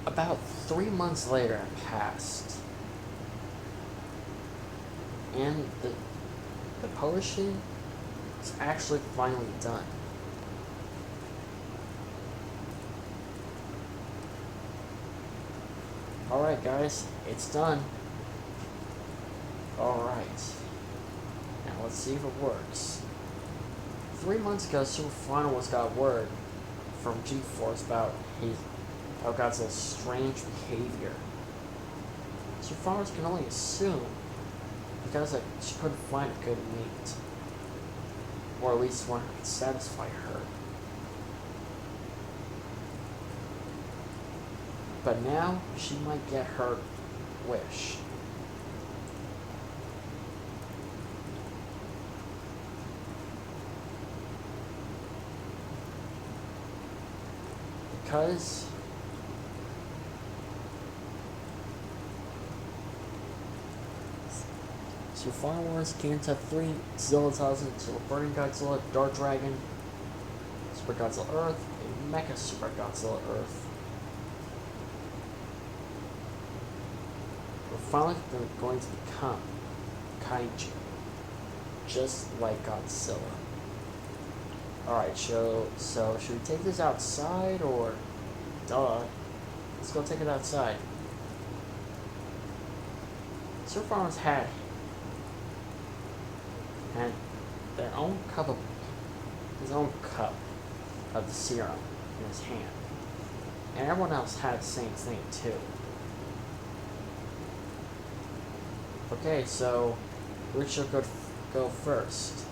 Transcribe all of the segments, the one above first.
About 3 months later had passed, and the potion is actually finally done. Alright guys, it's done. Alright. Now let's see if it works. 3 months ago, Super Finalist got word from G-Force about Godzilla's strange behavior. Super Finalist can only assume because she couldn't find a good mate. Or at least one who could satisfy her. But now, she might get her wish. Because Super Final Wars games have 3 Zilla Thousands: Super Burning Godzilla, Dark Dragon, Super Godzilla Earth, and Mecha Super Godzilla Earth. We're finally going to become kaiju, just like Godzilla. Alright, so should we take this outside, or... Duh. Let's go take it outside. Super Farmers had their own his own cup of the serum in his hand. And everyone else had the same thing, too. Okay, so who should go first?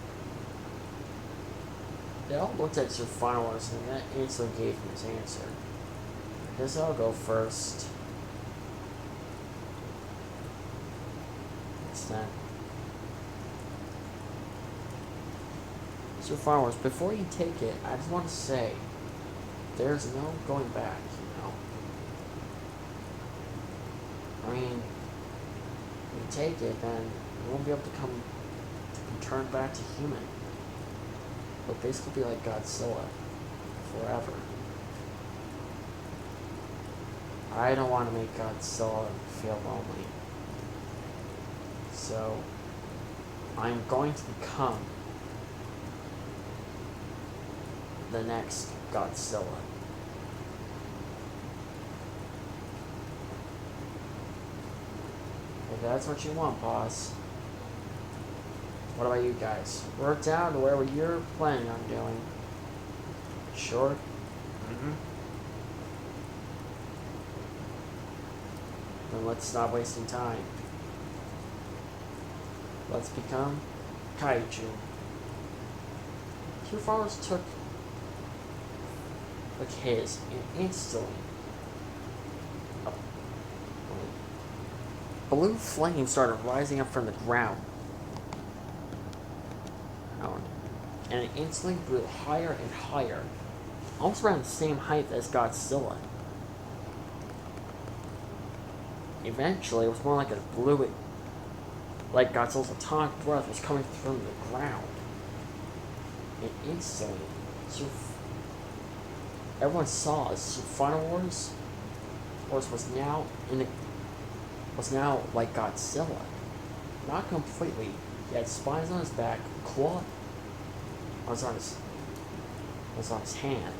They all looked at your finalist and that instantly gave him his answer. I guess I'll go first. What's that? So finalist, before you take it, I just want to say, there's no going back, you know? I mean, when you take it, then you won't be able to turn back to human. It'll basically be like Godzilla forever. I don't want to make Godzilla feel lonely. So, I'm going to become the next Godzilla. If that's what you want, boss. What about you guys? Work down to wherever you're planning on doing. Sure? Then let's stop wasting time. Let's become kaiju. Two followers took his and instantly a blue flame started rising up from the ground. And it instantly grew higher and higher, almost around the same height as Godzilla. Eventually, it was more like a blue, like Godzilla's atomic breath was coming from the ground. And instantly, everyone saw as Final Wars was now like Godzilla. Not completely. He had spines on his back, claw was on his hand.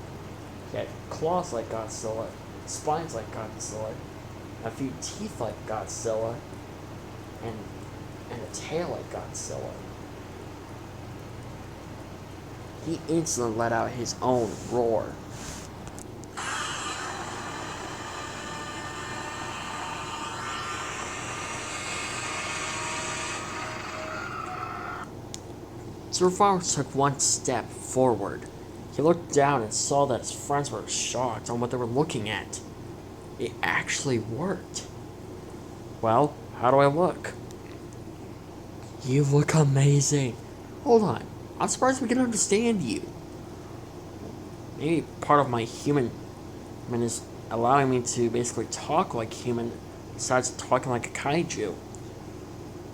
He had claws like Godzilla, spines like Godzilla, a few teeth like Godzilla, and a tail like Godzilla. He instantly let out his own roar. Survivor took one step forward. He looked down and saw that his friends were shocked on what they were looking at. It actually worked. Well, how do I look? You look amazing. Hold on. I'm surprised we can understand you. Maybe part of my human is allowing me to basically talk like human besides talking like a kaiju.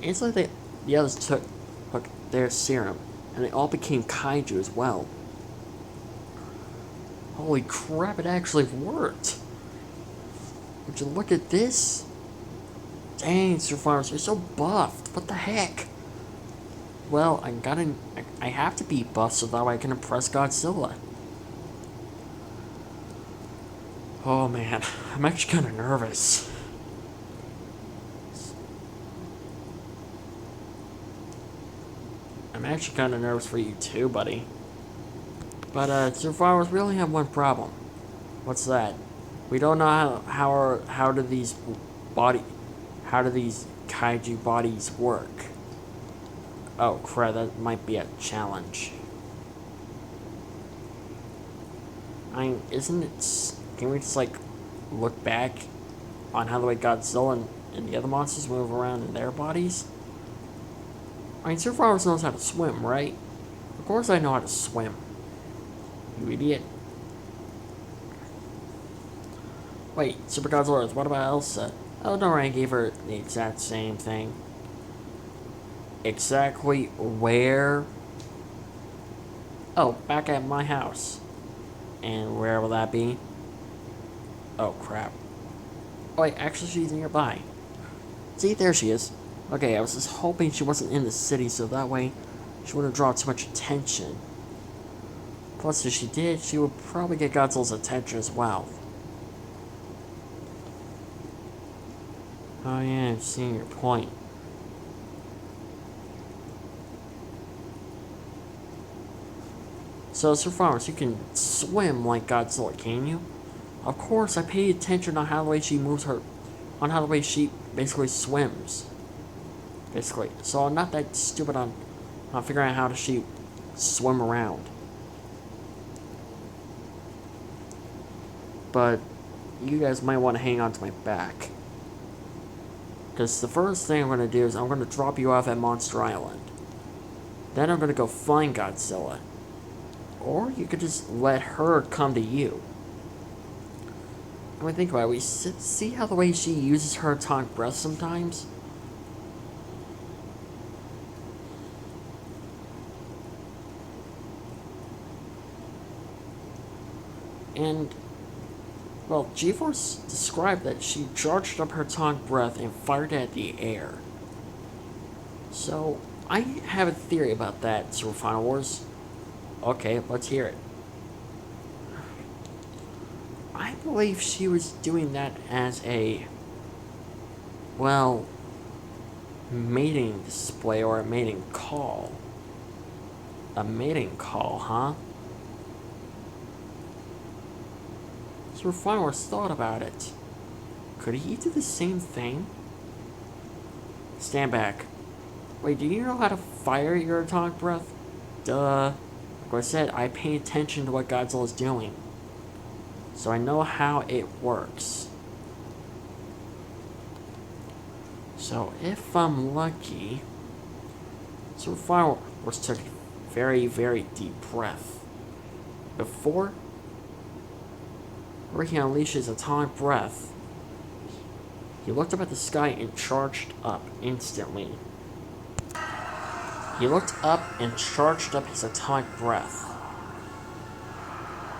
Instantly, the others took their serum, and they all became kaiju as well. Holy crap, it actually worked! Would you look at this? Dang, Survivors, you're so buffed. What the heck? Well, I have to be buffed so that way I can impress Godzilla. Oh man, I'm actually kind of nervous. I'm actually kind of nervous for you too, buddy. But, Survivors, we only have one problem. What's that? We don't know how do these kaiju bodies work? Oh crap, that might be a challenge. I mean, isn't it? Can we just like look back on how the way Godzilla and the other monsters move around in their bodies? I mean, Survivors knows how to swim, right? Of course I know how to swim. You idiot. Wait, Super Godzilla, what about Elsa? Oh, no, I gave her the exact same thing. Exactly where? Oh, back at my house. And where will that be? Oh, crap. Oh, wait, actually, she's nearby. See, there she is. Okay, I was just hoping she wasn't in the city so that way she wouldn't draw too much attention. Plus, if she did, she would probably get Godzilla's attention as well. Oh yeah, I'm seeing your point. So, Survivors, you can swim like Godzilla, can you? Of course, I paid attention on how the way she moves her, on how the way she basically swims. Basically, so I'm not that stupid on figuring out how to she swim around. But you guys might want to hang on to my back. Because the first thing I'm going to do is I'm going to drop you off at Monster Island. Then I'm going to go find Godzilla. Or you could just let her come to you. I mean, think about it. We see how the way she uses her atomic breath sometimes? And, well, G-Force described that she charged up her atomic breath and fired it at the air. So, I have a theory about that, Super Final Wars. Okay, let's hear it. I believe she was doing that as a, well, mating display or a mating call. A mating call, huh? So Refiner's thought about it. Could he do the same thing? Stand back. Wait, do you know how to fire your atomic breath? Duh. Like I said, I pay attention to what Godzilla's doing. So I know how it works. So if I'm lucky... So Fireworks took a very, very deep breath. Before he unleashed his atomic breath, he looked up at the sky and charged up instantly. He looked up and charged up his atomic breath.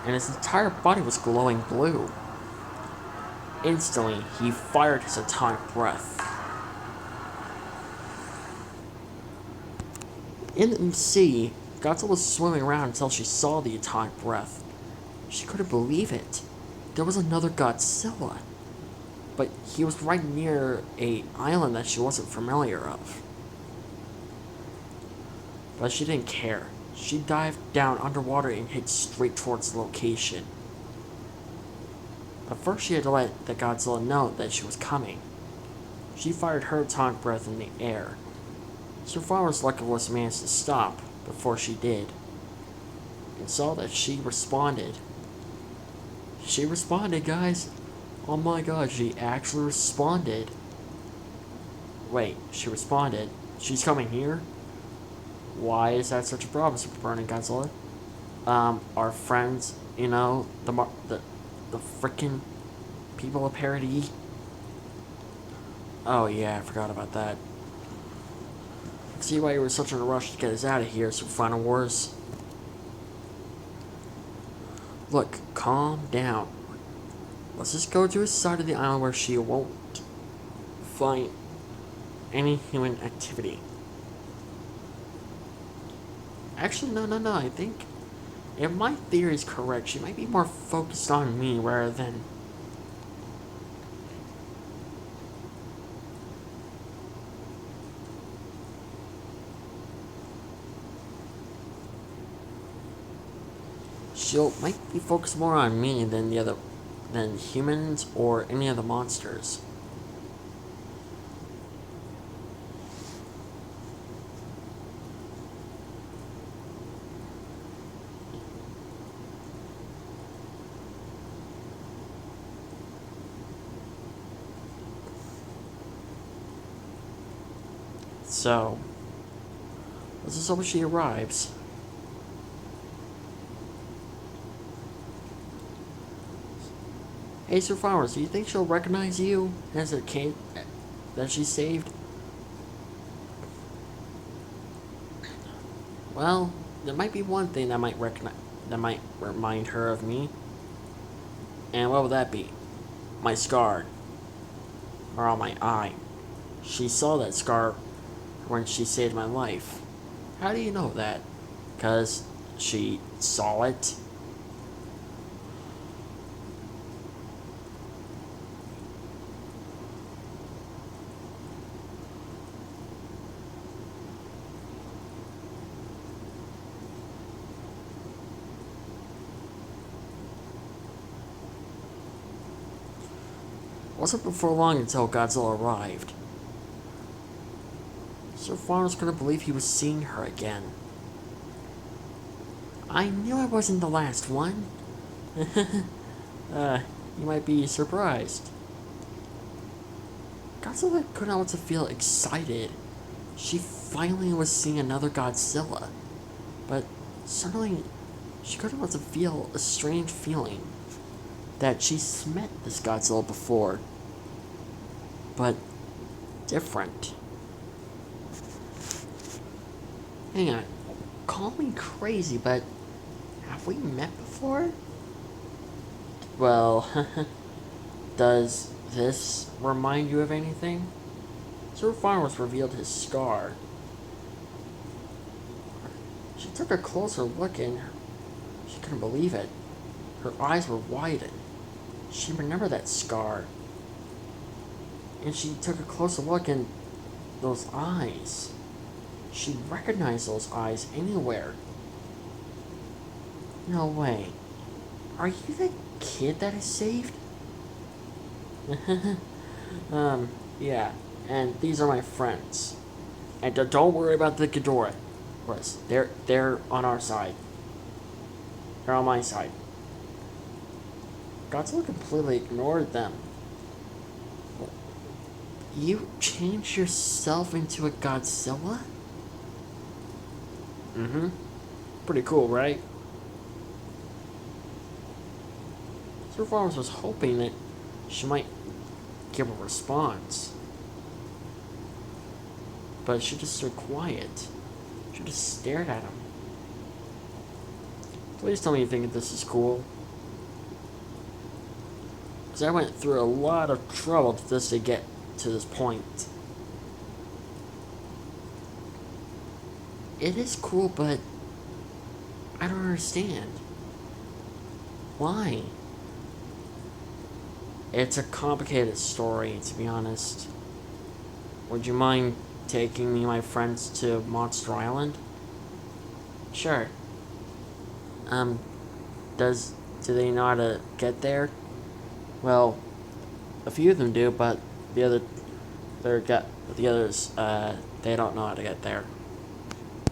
And his entire body was glowing blue. Instantly, he fired his atomic breath. In the sea, Godzilla was swimming around until she saw the atomic breath. She couldn't believe it. There was another Godzilla. But he was right near an island that she wasn't familiar of. But she didn't care. She dived down underwater and hit straight towards the location. But first she had to let the Godzilla know that she was coming. She fired her atomic breath in the air. Survivor's luckless managed to stop before she did, and saw that she responded. She responded, guys. Oh my god, she actually responded. Wait, she responded. She's coming here? Why is that such a problem, Super Burning Godzilla? Our friends, you know, the frickin' people of parody. Oh yeah, I forgot about that. See why you were such in a rush to get us out of here, Super Final Wars. Look, calm down. Let's just go to a side of the island where she won't find any human activity. Actually, no. I think if my theory is correct, she might be more focused on me rather than. She might be focused more on me than humans or any of the monsters. So, let's just hope she arrives. Hey, Sir Flowers, do you think she'll recognize you as a kid that she saved? Well, there might be one thing that might remind her of me. And what would that be? My scar, or on my eye. She saw that scar when she saved my life. How do you know that? 'Cause she saw it? Wasn't before long until Godzilla arrived. Sir Farnes couldn't believe he was seeing her again. I knew I wasn't the last one. You might be surprised. Godzilla couldn't help to feel excited. She finally was seeing another Godzilla. But suddenly, she couldn't help to feel a strange feeling that she's met this Godzilla before. But different. Hang on. Call me crazy, but have we met before? Well, does this remind you of anything? Sir Farnworth revealed his scar. She took a closer look and she couldn't believe it. Her eyes were widened. She remembered that scar. And she took a closer look and those eyes. She recognized those eyes anywhere. No way. Are you the kid that I saved? Yeah. And these are my friends. And don't worry about the Ghidorah. They're on our side. They're on my side. Godzilla completely ignored them. You changed yourself into a Godzilla? Mm-hmm. Pretty cool, right? Sir Farms was hoping that she might give a response. But she just stood quiet. She just stared at him. Please tell me you think this is cool. Because I went through a lot of trouble just to get to this point. It is cool, but I don't understand. Why? It's a complicated story, to be honest. Would you mind taking me and my friends to Monster Island? Sure. Do they know how to get there? Well, a few of them do, but the others, they don't know how to get there.